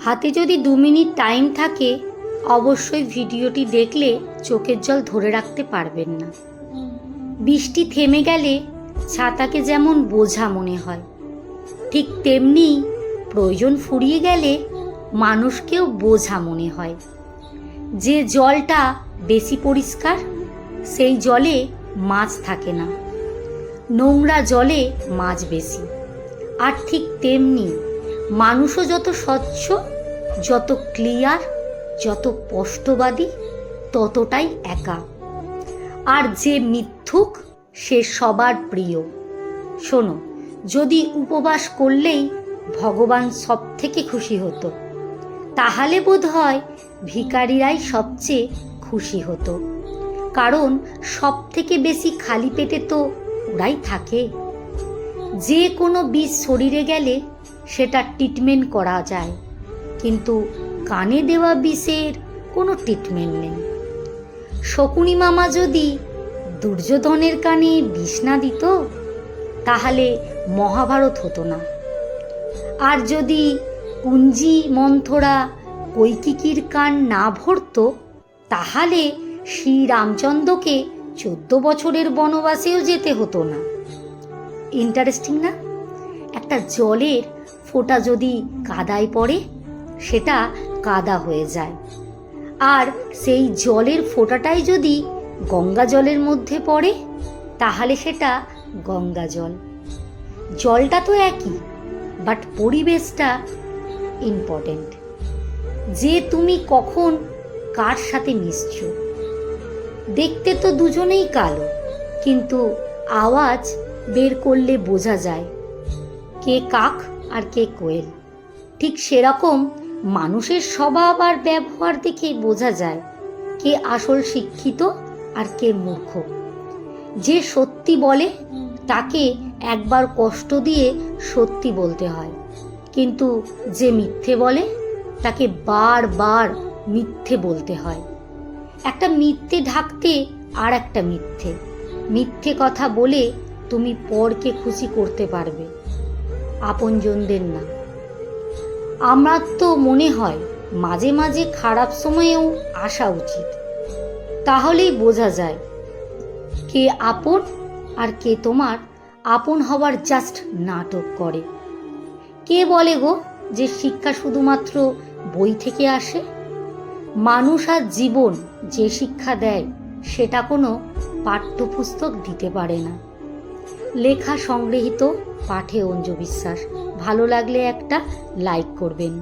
হাতে যদি 2 minute time থাকে অবশ্যই ভিডিওটি দেখলে চোখের জল ধরে রাখতে পারবেন না। বৃষ্টি থেমে গেলে ছাতাকে যেমন বোঝা মনে হয়, ঠিক তেমনি প্রয়োজন ফুরিয়ে গেলে মানুষকেও বোঝা মনে হয়। যে জলটা বেশি পরিষ্কার সেই জলে মাছ থাকে না, নোংরা জলে মাছ বেশি। আর ঠিক তেমনি মানুষও যত স্বচ্ছ, যত ক্লিয়ার, যত স্পষ্টবাদী, ততটাই একা। আর যে মিথ্যুক সে সবার প্রিয়। শোনো, যদি উপবাস করলেই ভগবান সব থেকে খুশি হতো, তাহলে বোধ হয় ভিখারিরাই সবচেয়ে খুশি হতো। কারণ সব থেকে বেশি খালি পেটে তো ওরাই থাকে। যে কোনো বিষ শরীরে গেলে সেটা ট্রিটমেন্ট করা যায়, কিন্তু কানে দেওয়া বিষের কোনো ট্রিটমেন্ট নেই। শকুনি মামা যদি দুর্যোধনের কানে বিষ না দিত তাহলে মহাভারত হতো না। আর যদি কুঞ্জি মন্থরা কৈকেয়ীর কান না ভরত তাহলে শ্রীরামচন্দ্রকে 14 বছরের বনবাসেও যেতে হতো না। ইন্টারেস্টিং না? একটা জলের ফোঁটা যদি কাদায় পড়ে সেটা কাদা হয়ে যায়, আর সেই জলের ফোঁটাটাই যদি গঙ্গা জলের মধ্যে পড়ে তাহলে সেটা গঙ্গা জল। জলটা তো একই, বাট পরিবেশটা ইম্পর্টেন্ট। যে তুমি কখন কার সাথে মিশছো। দেখতে তো দুজনেই কালো, কিন্তু আওয়াজ বের করলে বোঝা যায় কে কাক আর কে কোয়েল। ঠিক সেরকম মানুষের স্বভাব আর ব্যবহার দেখে বোঝা যায় কে আসল শিক্ষিত আর কে মূর্খ। যে সত্যি বলে তাকে একবার কষ্ট দিয়ে সত্যি বলতে হয়, কিন্তু যে মিথ্যে বলে তাকে বারবার মিথ্যে বলতে হয়। একটা মিথ্যে ঢাকতে আর একটা মিথ্যে। মিথ্যে কথা বলে তুমি পরকে খুশি করতে পারবে, আপনজনদের না। আমার তো মনে হয় মাঝে মাঝে খারাপ সময়েও আসা উচিত, তাহলেই বোঝা যায় কে আপন আর কে তোমার আপন হওয়ার জাস্ট নাটক করে। কে বলে গো যে শিক্ষা শুধুমাত্র বই থেকে আসে? মানুষ আর জীবন যে শিক্ষা দেয় সেটা কোনো পাঠ্যপুস্তক দিতে পারে না। লেখা সংগৃহীত, পাঠে অঞ্জু বিশ্বাস। ভালো লাগলে একটা লাইক করবেন।